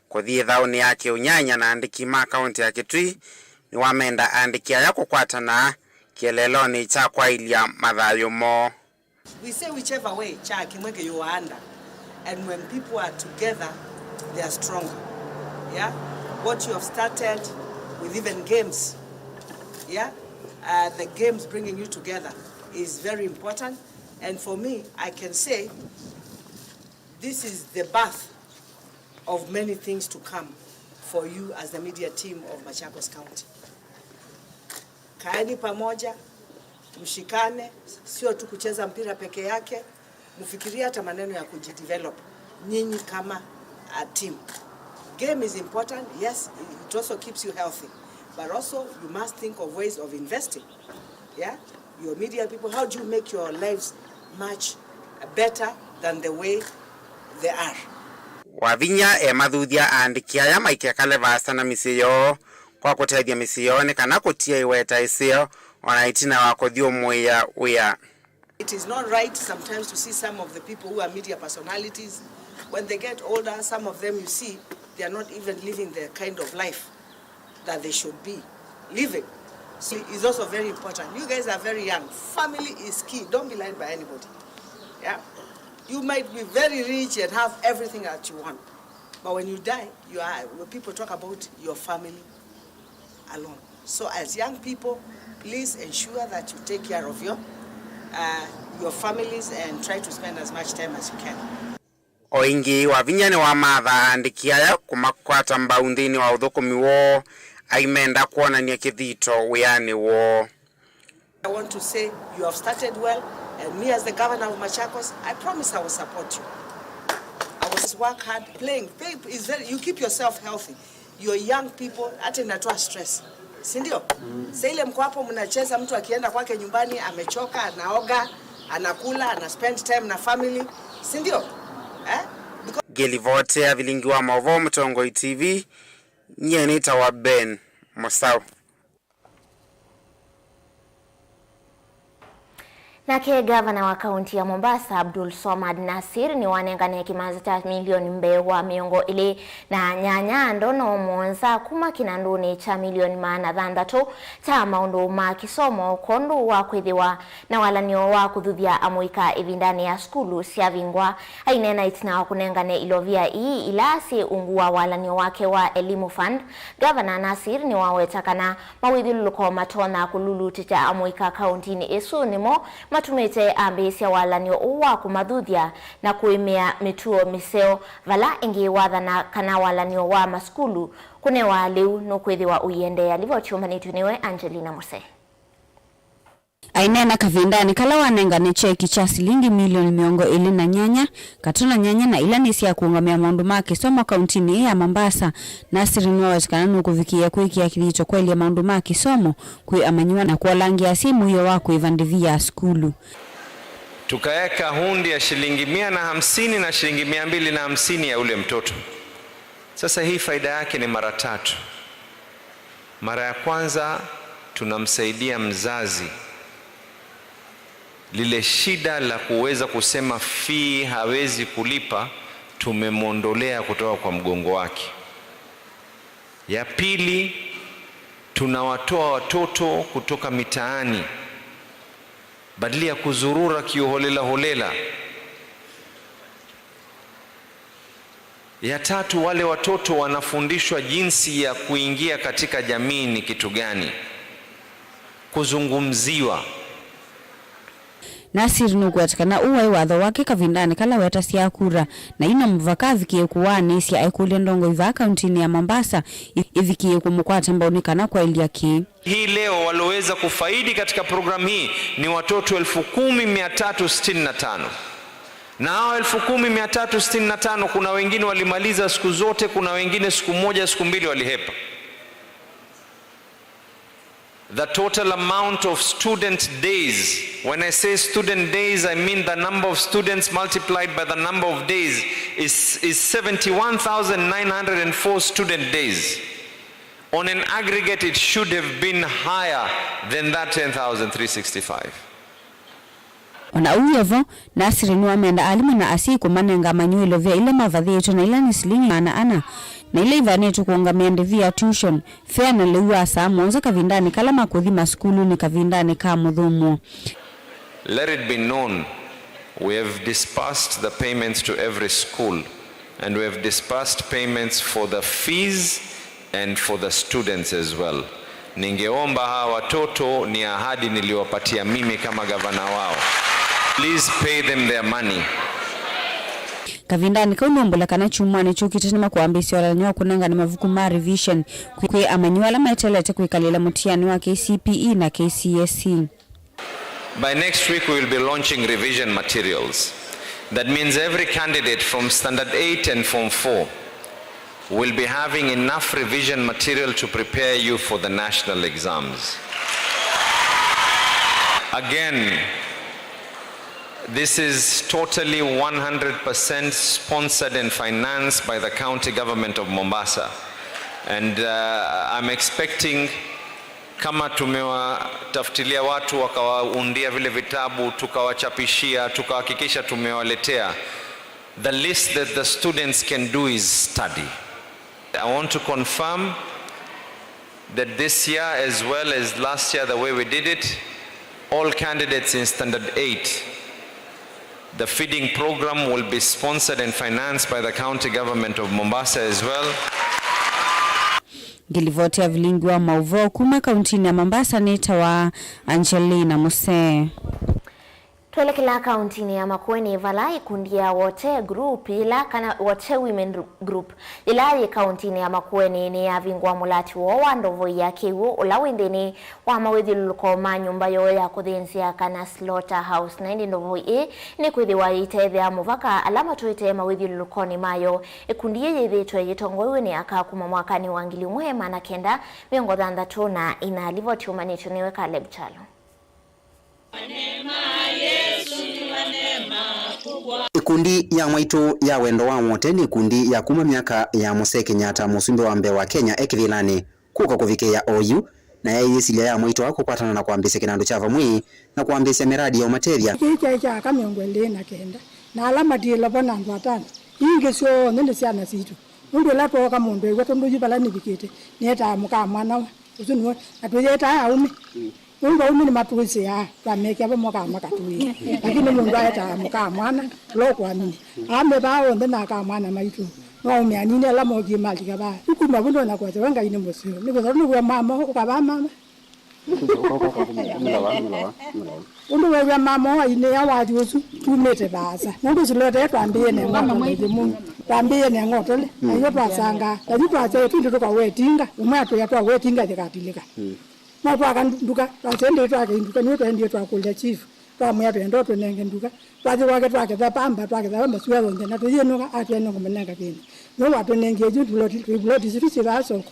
kuthi thauni yake unyanya na andiki kaunti ya Kitui ni wamenda andiki aya kukwatana kieleloni cha kwa ilia mathayumo. We say whichever way cha kimweke you are under. And when people are together, they are stronger. Yeah? What you have started with even games, yeah? The games bringing you together is very important. And for me, I can say this is the birth of many things to come for you as the media team of Machakos County. Kaeni pamoja, mshikane, sio tu kucheza mpira peke yake. Mufikiria hata maneno ya kujidevelop nyinyi kama a team. Game is important, yes, it also keeps you healthy, but also you must think of ways of investing. Yeah, your media people, how do you make your lives much better than the way they are? Wavinya mathuthia andiki aya maikia kale vasa na misiyo kwa kutethia misiyo ni kana kutia iweta isio ona itina wa kuthi umwe wia. It is not right sometimes to see some of the people who are media personalities, when they get older, some of them you see, they are not even living the kind of life that they should be living. So it's also very important. You guys are very young. Family is key. Don't be lied by anybody. Yeah? You might be very rich and have everything that you want. But when you die, when people talk about your family alone. So as young people, please ensure that you take care of your families and try to spend as much time as you can. Oingi Wavinya ni wa matha andiki aya kumakwata mbaundini wa uthukumi wo aimenda kuonania kithito wiani wo. I want to say you have started well, and me as the governor of Machakos, I promise I will support you. I will work hard playing. Is very, you keep yourself healthy. You're young people, hata inatoa stress. Si ndio? Sasa ile mko hapo mnacheza, mtu akienda kwake nyumbani amechoka, anaoga, anakula, ana spend time na family. Si ndio? Gelivote ya Vilingi wa Mauvoo Mtongoi TV nyeni tawa Ben Mosao. Nake gavana wa kaunti ya Mombasa Abdul Somad Nasir ni wanengane kimaza cha milioni mbewa miongo ili na nyanya ndono mwonza kuma kinanduni cha milioni maana thandatu cha maundu ma kisomo kondu wa kwithiwa na walanio wa kuthudhia amuika ivindani ya skulu cia vingwa ainena itina wa kunengane ilovia ii ilasi ungua walanio wake wa elimu fund. Gavana Nasir ni wawetakana mawithuluko matona kululuti cha amuika kaunti ni esu nimo matumete ambisia walanio uwa kumadhudia na kuimea mituo miseo vala ingi wathana kana walanio wa maskulu kune wa liu nukwithiwa uyende alivyo chumbanitwe niwe Angelina Mose. Ainena kavindani kala wanengane cheki cha silingi milioni miongo ili na nyanya katuna nyanya na ila nisi ya kuungamia maundu make soma kauntini ya Mombasa. Nasiri niwa watikana nukuvikia kuiki ya kilicho kweli ya maundu make somo kui amanyua na kuwalangi ya simu hiyo wako ivandivia skulu. Tukaeka hundi ya shilingi 150 na shilingi 250 ya ule mtoto. Sasa hii faida yake ni mara 3. Mara ya kwanza tunamsaidia mzazi lile shida la kuweza kusema fee hawezi kulipa, tumemwondolea kutoka kwa mgongo wake. Ya pili, tunawatoa watoto kutoka mitaani badala ya kuzurura kiholela holela. Ya tatu, wale watoto wanafundishwa jinsi ya kuingia katika jamii, ni kitu gani, kuzungumziwa. Nasir nugwatikana uwai watho wake kavindani kala weta sia kura na ina mvaka vikie kuwani sia aikule ndongo iva kauntini ya Mombasa ivikie kumukwata mbaonikana kwa ili yaki. Hii leo waloweza kufaidi katika programu hii ni watoto 10,365. Na hao 10,365 kuna wengine walimaliza siku zote, kuna wengine siku moja, siku mbili walihepa. The total amount of student days, when I say student days, I mean the number of students multiplied by the number of days is 71,904 student days. On an aggregate, it should have been higher than that 10,365. Ona uyevo, Nasiri nuamenda alimu na asiku manenga manyuilo vya ile mavadhi yetu na ila nisilingi ana na ile ivanetu kuungamende via tuition fea na lewa saa mwonza kavindani kala makuthima skulu ni kavindani ka mudhumu. Let it be known, we have dispersed the payments to every school, and we have dispersed payments for the fees and for the students as well. Ningeomba hawa watoto, ni ahadi niliwapatia mimi kama gavana wao. Please pay them their money. Kavindani kaulombola kana chumwane chukitana kuambisi wala nyo kunanga ni mavuku revision kwe amanyuala maitelete kuikalela mutiani wa KCPE na KCSE. By next week we will be launching revision materials. That means every candidate from standard 8 and form 4 will be having enough revision material to prepare you for the national exams. Again, this is totally 100% sponsored and financed by the county government of Mombasa. And I'm expecting, kama tumewatafutilia watu wakawaundia vile vitabu, tukawachapishia, tukahakikisha tumewaletea, the least that the students can do is study. I want to confirm that this year as well as last year, the way we did it, all candidates in standard 8, the feeding program will be sponsored and financed by the county government of Mombasa as well. Gilivoti ya Vilingi wa Mauvoo kuma kauntini ya Mombasa nita wa Angelina Muse. Tuelekea kauntini ya Makueni Valai kundia wote group ila kana wote women group ila kauntini ya Makueni ni ya vingwa mulati wa ndovo ya kiwu ulawindeni wa mawedhi luluko manyumba yo ya kudhensia kana slaughterhouse na ndi ndovo ni kwithiwa itethia ya muvaka alama tuite mawedhi luluko ni mayo kundia yithitwe yitongowe ni akakuma mwakani wa 1930 na ina livoti umanitu niwe Caleb Chalo. Kundi ya mwaito ya wendo wa wote ni kundi ya kuma miaka ya Mose Kenyatta musumbi wa mbe wa Kenya ekithilani kuka kuvike ya OU na ya yisilia ya mwaito wako kwatana na kuambisia kinandu chava mwi na kuambisia miradi ya umateria kika kama ngwele na kenda na alama dilo bona ndo atana inge sio nende siana situ ndo lapo kama ndo weto ndo jibala ni bikete neta muka mwana uzunwa atuyeta aume Mungu ni matuzi ya kameke aba moka makatui lakini Mungu ayata muka mwana lokwa nini ame bawo ndena ka mwana maitu no myani la moji malika ba ukuma bundo na kwa wanga ine mosio niko zaru kwa mama kwa ba mama undo wa mama ine ya waji usu tumete baza mungu silote twambie ne mama mwe Mungu twambie ne ngotole ayo twasanga ayo twache tundu kwa wetinga umatu ya twa wetinga dikatilika na kwa kanduka twatende twakenduka ni twende twakulya chief twamwe twende twenenge nduka twaje wake twake zapamba twake zapamba suwa nje na tuyenuka atene kumenanga kene no watwenenge ju bloti sisi baso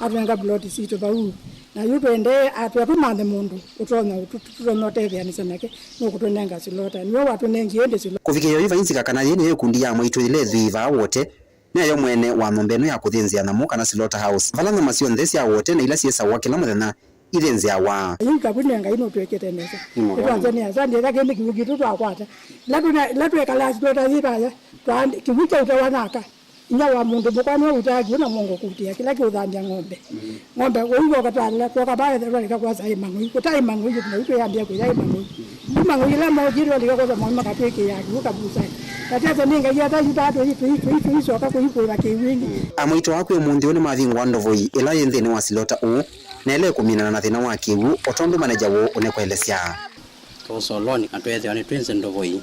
atwenga bloti sito bawu na yutwende atwatumande mundu utona tutonotethia ni sanake no kutwenanga silota ni watwenenge ende silota kufikia hiyo inzika kana yene kundi ya mwaito ile thiva wote nayo mwene wa nombeno ya kuthinzia namu kana slaughterhouse vala nyama cio nthesi ya wote na ila ciesa wa kila muthenya ithinzia wa yinga bunenga ino twekete neza Tanzania zandi yakende kivugitu twakwata latwe kala slota zibaya twandi kivucha utawanaka nya wa mundu mukwane utagi na mongo kutia kila kiuthambia ng'ombe uigo katala kwa bae ndio kwa sai mangu kutai mangu hiyo tunaitwa yambia kwa sai mangu ila mojiro likakoza mama katweke yake ukabusa katata ninga ya tatu tatu hizo soka kuiko kiwingi amwito wako mundu ni mathingwa ndovoi ila yenthene wa slota u na ile kumina na thina wa kiwu otondo manager wo unekwelesya ko soloni atwethe ni twenze ndovoi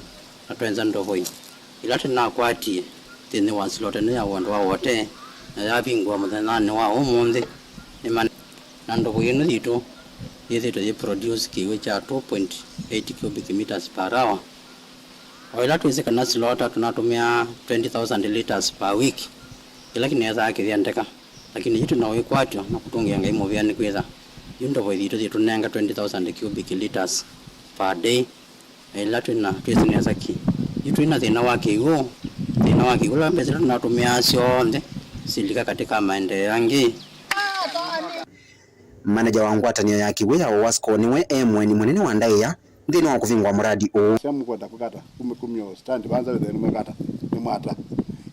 ila tena kwati tene wa slota ne ya wandu wa wote na yabingwa muthana wa umundi ni man na ndovoi no dito yethe to produce kiwe cha 2.8 cubic meters per hour oila tuweze kana slota tunatumia 20,000 liters per week ila kinaweza akithiandeka lakini yitu nawe kwatyo na kutungia ngai moviani kwetha yundo voi thito thitu nenga 20,000 cubic liters per day ila twina twisineza ki yitu ina thina wake ula mbezera tunatumia cionthe silika katika maendeleo yangi manager wa ngwatanio ya kiwe ya Wasco niwe emweni munene wa ndaiya ndini wa kuvingwa muradi o semu kwenda kukata kumyo stand banza wethe nimekata ni mwata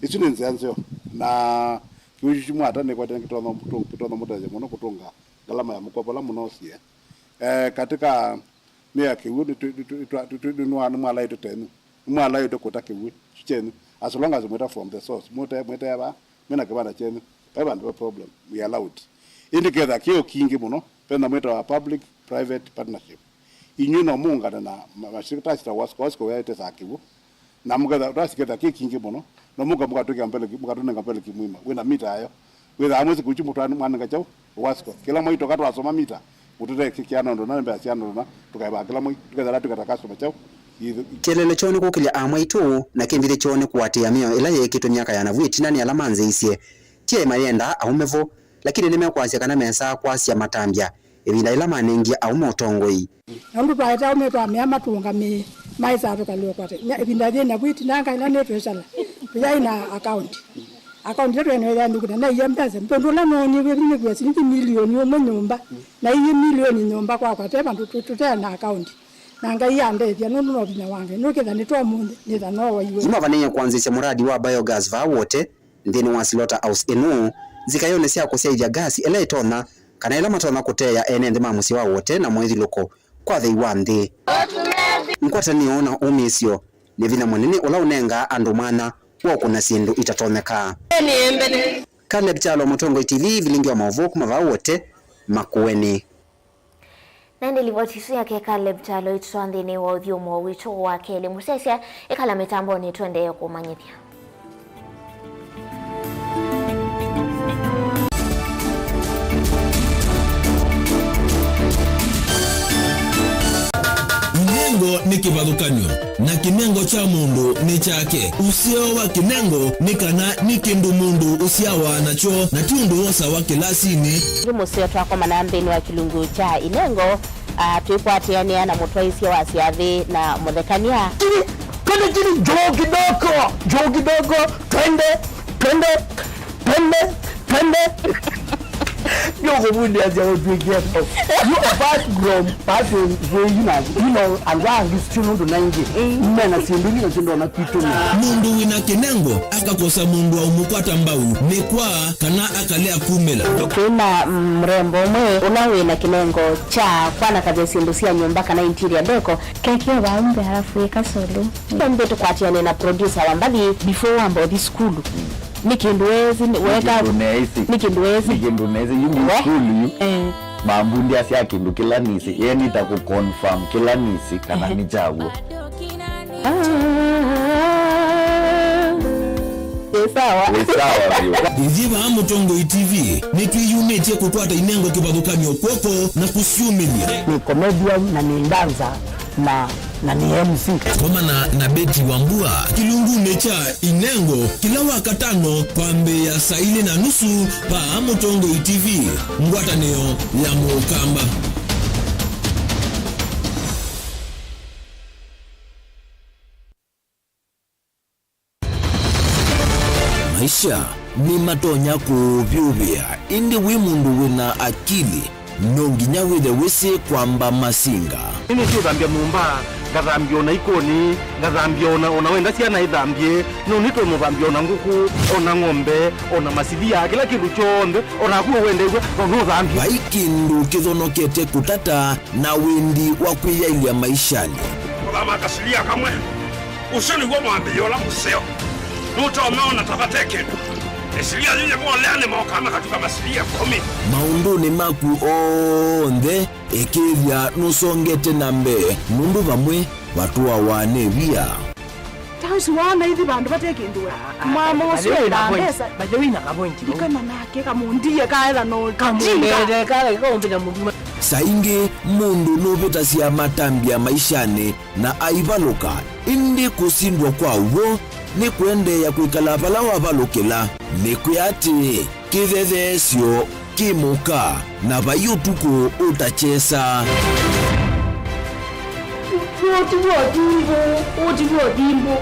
isu ni nzanzio na kiushi mwata ne kwenda kitono mutaje muno kutunga galama ya mkopola muno sie katika mia kiwu tunwa mwala yetu tenu mwala yetu kutaka kiwu chenu as long as we from the source mwete ba mena kibanda chenu baba no problem we allowed indicate kio kingi muno penda mweta wa public private partnership inyuno munga na mashirika ta Wasco yaite sakibu na muga tasiketa kingi muno no muga mukatoka mbele mukatonga mbele kimwima wena mita ayo wena amwezi kuchimu twana mwana ngachao Wasco kila mwito katwa asoma mita utete kikiano ndo na mbele siano na tukaiba kila mwito tukazala tukata customer chao kelele chone kukilia amwaitu na kimbire chone kuatia mio ila yekitu myaka ya navuiti nani alamanze isie tie mayenda aumevo lakini nimekwasia kana mesa kwasia matambia ebinda ila manengia au motongoi ndu twaita umetwa myama tunga maisa tukalio kwate ebinda thina vuiti nanga ila netwesala tuyaina account yetu ene ndu kuna na yambeze mtondo la noni webini kwa shilingi milioni yo nyumba na iyi milioni nyumba kwa kwate bantu tutena account nanga yande ya nunu no binya wange no ketha nitwa munde nitha no wa iwe zima vanenya kuanzisha muradi wa biogas va wote ndini wa slaughterhouse enu zikayone cia kusaidia gasi ela itona kana ila matona kuteya ene ndi mamusi wa wote na mwezi loko kwa thei wa nthi nkwata niona umisio ni vina munene ula unenga andu mana wa kuna sindu itatoneka Caleb Chalo Mutongo TV Vilingi wa Mauvoo kuma va wote makueni na ndilivotisia ke Caleb Chalo itwandini wa udhiomo wito wa kele musesia ikala mitambo ni twende kumanyithia Kinengo ni kivathukanyo na kinengo cha mundu ni chake usio wa kinengo ni kana ni kindu mundu usiawa nacho na tiundu wosa wa kilasini museo twakoma na mbeni wa kilungu cha inengo tuikwatiania na mutwaisia wa siathi na muthekania kini joo kidogo twende Yo bundi as you do get up. You apart from passing you know and wang is still on the 90. Mena sinduli na sindo na kitu. Mundu wina kinengo akakosa mundu wa umukwata mbau nekwa kana akalea kumela. Kuna mrembo mwe unawe na kinengo cha kwana kaje sindusia nyumba kana interior deco keke waumbe halafu ekasolo. Mbe tukwatiane na producer wambali before ambo di school. Nikinduwezi weka nikinduwezi yumi skulu mambundi asia kindu kila nisi yeni itakuconfirm kila nisi kana ni jago sawa Iziva Mutongo TV nitwiyumetie kutwata inengo kivathukanyo kwoko na kusiumilia ni comedian na ni danza na ni MC koma na Beti Wambua kilungu necha inengo kila wakatano pambe ya saa 4:30 pa Mutongo TV ngwataneo ya mukamba maisha ni matonya kuvyuvia indi wi mundu wina akili nonginya withe wisi kwamba masinga ini sio dhambia mumba ngathambia ona ikoni ngathambia ona wenda ciana ithambie no nito muthambia ona nguku ona ng'ombe ona masilia kila kindu chonde ona kuo wende no thambia vaikindu kithonokete kutata na windi wa kwiyailia maishani Kama kasilia kamwe usoni gwa mwambie ola museo nuto umeona tabate kindu esilia yeye kwa leo mokama katika masilia 10 maunduni maku onthe ikithia nusongete na mbe mundu vamwe watu wawane via tansi wana hivi bandu batekindura mama sio pesa bajewina kapointi kama nake kamundie kaela no kamundie kale kombina mundu saingi mundu nuvitasia matambia maishani na aivaluka indi kusindwa kwauo ni kuendeya kwikala vala wavalukila ni kuyati kithethesyo kimuka na vayutuku utachesa Otimbo.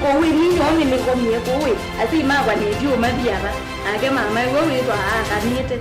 Kowe ni yoni ni komie kowe. Ati mama ni dio madiara. Age mama wewe ndo akanite.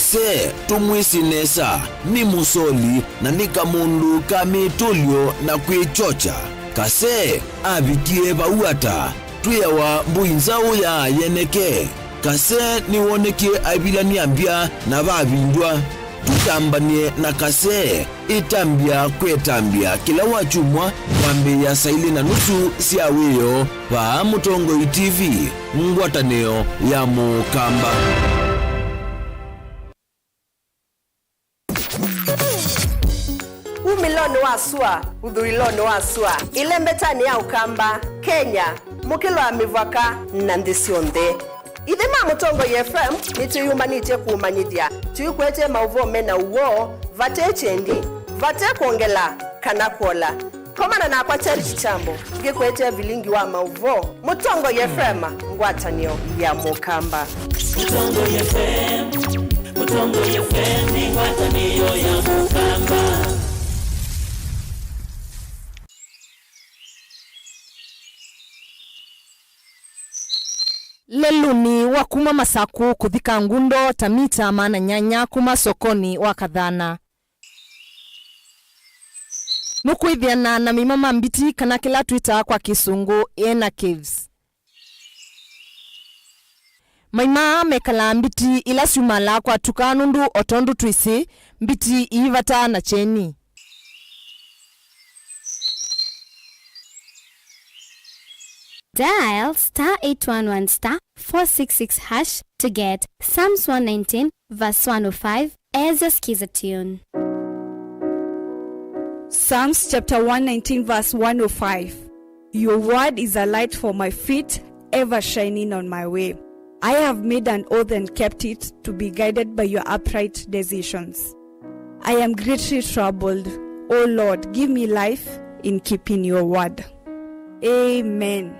kase tumwisinesa ni musoli na ni kamundu kamitulyo na kwichocha kase avikie vauata tuyewa mbuinzau ya yeneke kase niwonekie avilaniambia na vavindwa tutambanie na kase itambia kwetambia kila wachumwa wambi ya saili na nusu siawiyo va Mutongoi TV ngwataneo ya Mukamba. Umiloni wasua udhuiloni wasua ilembetani ya Ukamba Kenya mukilo amivaka na ndisionthe ithima Mutongoi FM nituyumanite kumanyithia tuikwete Mauvoo mena uwo vate chendi vate kuongela kana kuola komana na kwa Charity Chambo gikwete Vilingi wa Mauvoo Mutongoi FM ngwatanio ya Mukamba. Mutongoi FM ni ngwatanio ya Mukamba. Leluni wa kuma Masaku kuthika ngundo tamita maana nyanya kuma sokoni wa Kathana. Nukwithiana na mimama mbiti kana kila Twitter kwa kisungu ena caves. Maima mekala mbiti ila sumala kwa tukanundu otondu twisi mbiti ivata na cheni. Dial *811*466# to get Psalms 119 verse 105 as your skiza tune. Psalms chapter 119 verse 105. Your word is a light for my feet, ever shining on my way. I have made an oath and kept it to be guided by your upright decisions. I am greatly troubled. O Lord, give me life in keeping your word. Amen.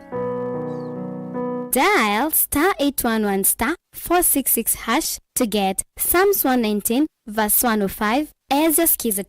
Dial *811*466# to get Psalms 119 verse 105 as your skiza.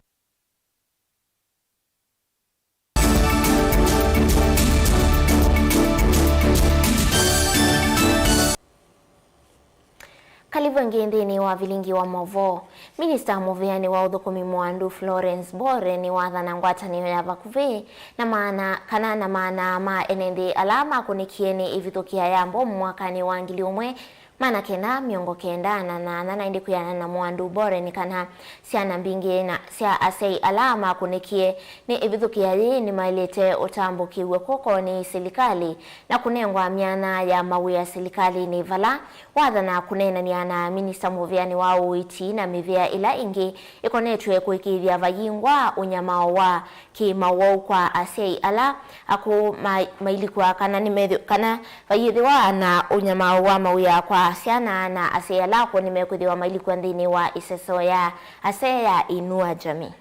Kalivu ngindini wa Vilingi wa Mauvoo. Minister muviani wa uthukumi mwandu Florence Bore ni wathana ngwatanio ya vakuvi na maana ma enendi alama kunikieni ivithukia yambo mwakani wa 1998 na indi kuyana na mwandu Bore ni kana siana mbingi na sia asei alama kunikie ni ivithukia ni mailete utambo kiwe koko ni serikali na kunengwa miana ya mawi ya serikali ni vala wathana kunena ni ana minister muviani wa uiti na mivia ila ingi ikonetwe kuikithia vayingwa unyamao wa kimawau kwa asei ala aku mailikwa kana ni kana vayithiwa na unyamao wa mawia kwa asiana na asei ala ko nimekuthiwa mailikwa ndini wa iseso ya aseya inua jamii.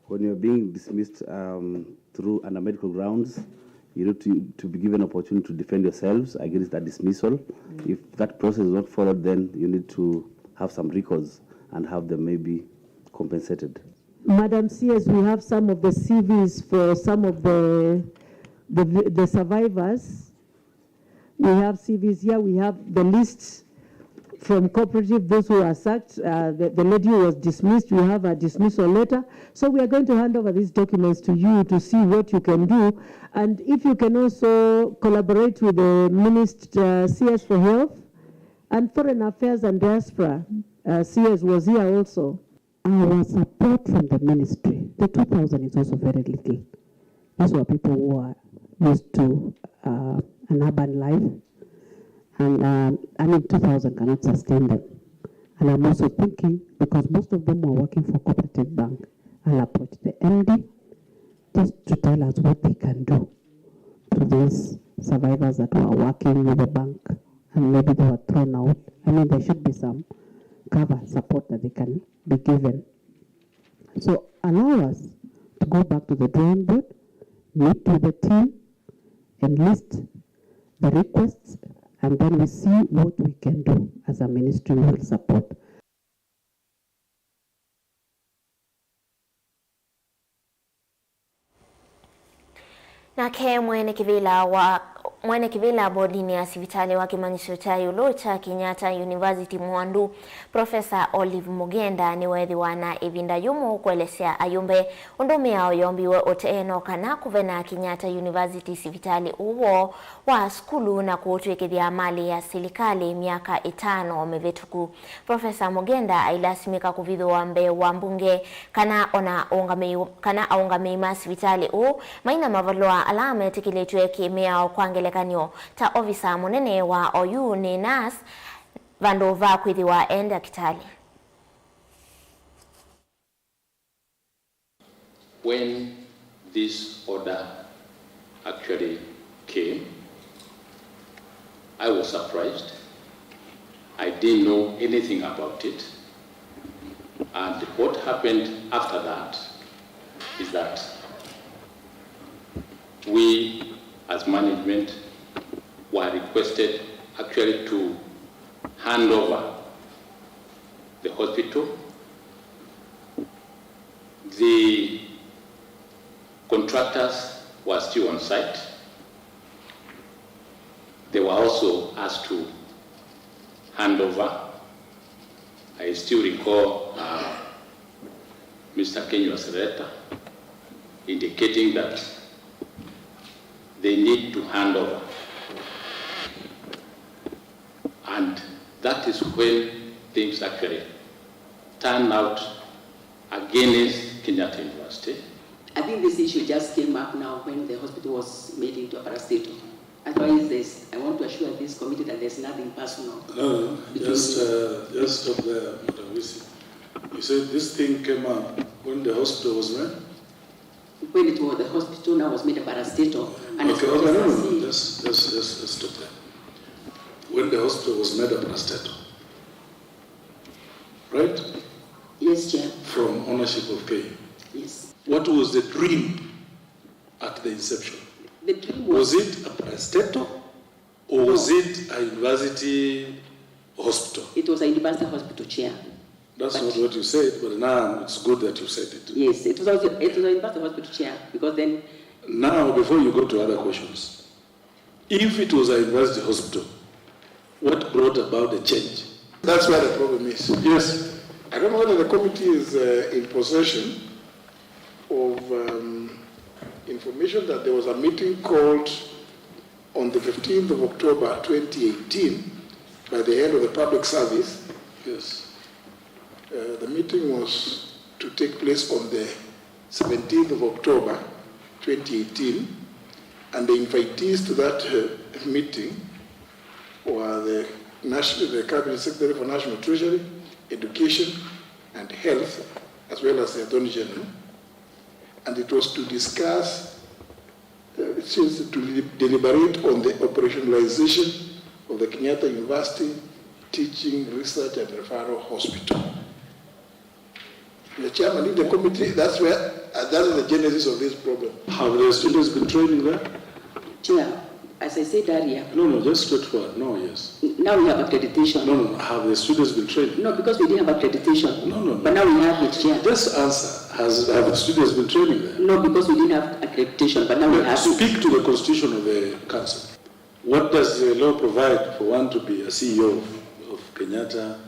When you're being dismissed through under medical grounds, you need to be given an opportunity to defend yourselves against that dismissal. If that process is not followed, then you need to have some recourse and have them maybe compensated. Madam CS, we have some of the CVs for some of the survivors. We have CVs here. We have the lists from cooperative, those who are sacked. The lady who was dismissed, we have a dismissal letter. So we are going to hand over these documents to you to see what you can do. And if you can also collaborate with the Minister CS for Health and Foreign Affairs and Diaspora. CS was here also. Our support from the ministry, the 2,000 is also very little. These were people who are used to an urban life. And 2,000 cannot sustain them. And I'm also thinking, because most of them were working for Cooperative Bank, I'll approach the MD just to tell us what they can do to these survivors that were working with the bank and maybe they were thrown out. I mean, there should be some cover support that they can be given. So allow us to go back to the drawing board, meet with the team, enlist the requests, and then we see what we can do as a ministry will support. Nake mwene kivila bodini ya sivitali wa kimanisho cha yulo cha Kenyatta University Mwandu Professor Olive Mugenda ni wethi wana evinda yumo kuelesea ayumbe undumi yao yombiwe oteeno kana kuvena Kenyatta University sivitali uwo wa skulu na kuotwekithia mali ya serikali miaka 5 mevetuku. Professor Mugenda ailasimika kuvithwa mbe wa mbunge kana aungamei sivitali maina mavalua alame tikiletwe kimea kwangelekanyo ta ofisa munene wa OU ni nas vandova kwithiwa enda kitali. When this order actually came, I was surprised. I didn't know anything about it. And what happened after that is that we as management were requested actually to hand over the hospital. The contractors were still on site. They were also asked to hand over. I still recall Mr. Kenywa's letter indicating that they need to hand over. And that is when things actually turn out against Kenyatta University. I think this issue just came up now when the hospital was made into a parastatal. Otherwise, I want to assure this committee that there's nothing personal. No, just stop there, Madam Wisi. You said this thing came up when the hospital was made? When it was the hospital now was made a parastatal. And no, just stop there. When the hospital was made a parastatal, right? Yes, Chair. From ownership of KU. Yes. What was the dream at the inception? The dream was it a parastatal or was it a university hospital? It was a university hospital, Chair. That's not what you said, but now it's good that you said it. Yes, it was a university hospital, Chair, because then... Now, before you go to other questions, if it was a university hospital, what brought about the change? That's where the problem is. Yes. I don't know whether the committee is in possession of information that there was a meeting called on the 15th of October 2018 by the head of the public service. Yes. The meeting was to take place on the 17th of October 2018, and the invitees to that meeting were the Cabinet Secretary for National Treasury, Education and Health, as well as the Attorney General. And it was to discuss, to deliberate on the operationalization of the Kenyatta University Teaching, Research and Referral Hospital. The chairman of the committee, that's the genesis of this problem. Have the students been training there? Chair, As I said earlier. No, just straightforward. No, yes. Now we have accreditation. No. Have the students been trained? No, because we didn't have accreditation. No. But now we have it here. Just answer. Have the students been training there? No, because we didn't have accreditation, but now we have it. Speak to the constitution of the council. What does the law provide for one to be a CEO of Kenyatta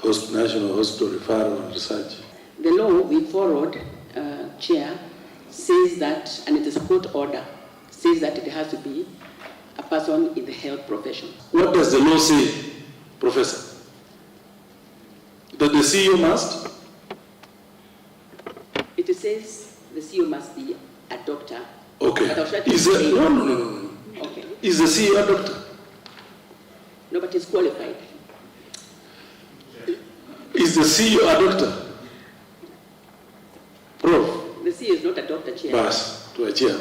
National Hospital Referral and Research? The law we followed, Chair, says that, and it is a court order, says that it has to be a person in the health profession. What does the law say, Professor? That the CEO must? It says the CEO must be a doctor. Okay. No. Okay. Is the CEO a doctor? No, but he's qualified. Is the CEO a doctor? Prof. The CEO is not a doctor, Chair. Bas, tuachia.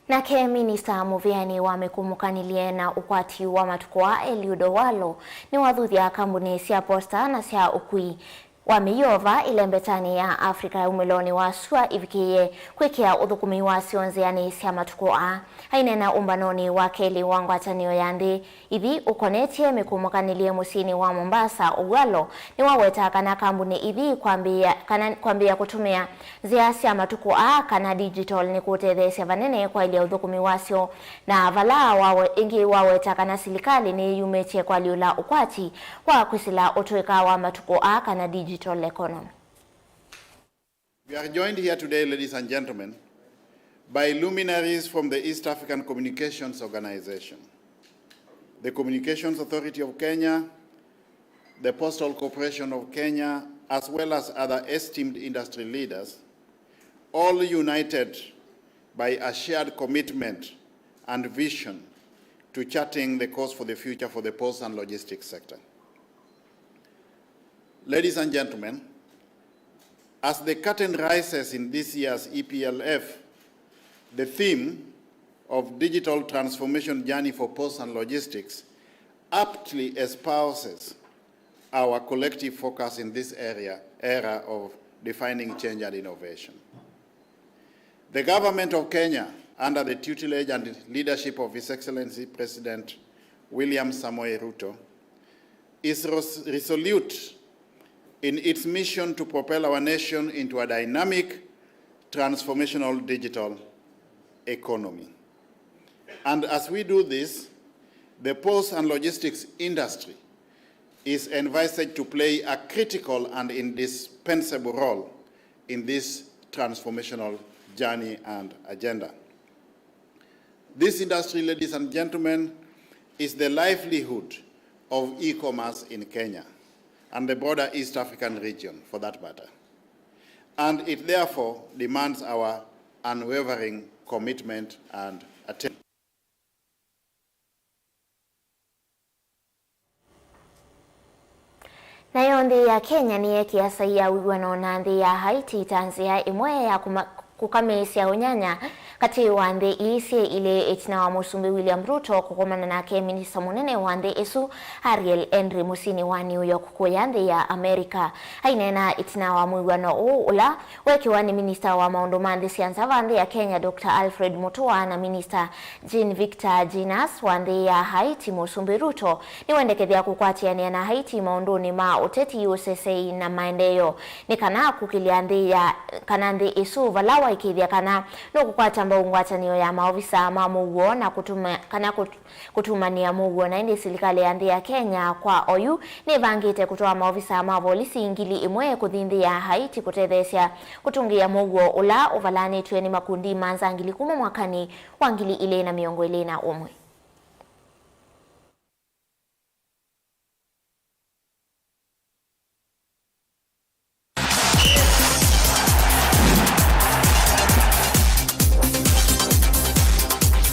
Nake Minista Muviani wamekumukanilie na ukwati wa matukwa Eliudo Walo ni wathuthia kambuni cia posta na cia ukui wamiyova ile mbetani ya Afrika ya umiloni wa sua ivikie kwikia uthukumi wa cionzeani cia matukwa hainena umbanoni wa keli wa ngwatanio ya ndi ithi ukonetie mikumukanilie musini wa Mombasa. Ugalo ni waweta kana kambuni ithi kwambia kutumia zia cia matukwa kana digital ni kutethesia vanene kwa ile uthukumi wacio na vala ingi waweta kana silikali ni yumetie kwa liula ukwati wa kwisila utweka wa matukwa kana digital economy. We are joined here today, ladies and gentlemen, by luminaries from the East African Communications Organization, the Communications Authority of Kenya, the Postal Corporation of Kenya, as well as other esteemed industry leaders, all united by a shared commitment and vision to charting the course for the future for the post and logistics sector. Ladies and gentlemen, as the curtain rises in this year's EPLF, the theme of digital transformation journey for post and logistics aptly espouses our collective focus in this era of defining change and innovation. The government of Kenya, under the tutelage and leadership of His Excellency President William Samoei Ruto, is resolute in its mission to propel our nation into a dynamic, transformational digital economy. And as we do this, the post and logistics industry is envisaged to play a critical and indispensable role in this transformational journey and agenda. This industry, ladies and gentlemen, is the livelihood of e-commerce in Kenya and the broader East African region, for that matter. And it therefore demands our unwavering commitment and attention. Nayo nthi ya Kenya ni kiasa ya wigwano na nthi ya Haiti tanzia imwe ya kukamisia unyanya kati wa nthi isi ile etina wa musumbi William Ruto kukomana nake minista munene wa nthi isu Ariel Henry musini wa New York kuya nthi ya Amerika hainena etina wa mwigwano ula wekiwa ni minista wa maundu ma nthi sianza wa nthi ya Kenya Dr. Alfred Mutua na minista Jean Victor Ginas wa nthi ya Haiti musumbi Ruto ni wendekethia kukwatiania na Haiti maunduni ma uteti USSA na maendeleo ni kana kukilia nthi ya kana nthi isu valawa ikithia kana no kukwata ngwatanio ya maofisa ma Mauvoo na kutumania Mauvoo na indi serikali ya nthi ya Kenya kwa oyu ni vangite kutoa maofisa ma polisi ngili imwe kuthinthi ya Haiti kutethesia kutungia Mauvoo ula uvalanitwe ni makundi manza ngili kuma mwakani wa ngili ile na miongo ile na umwe.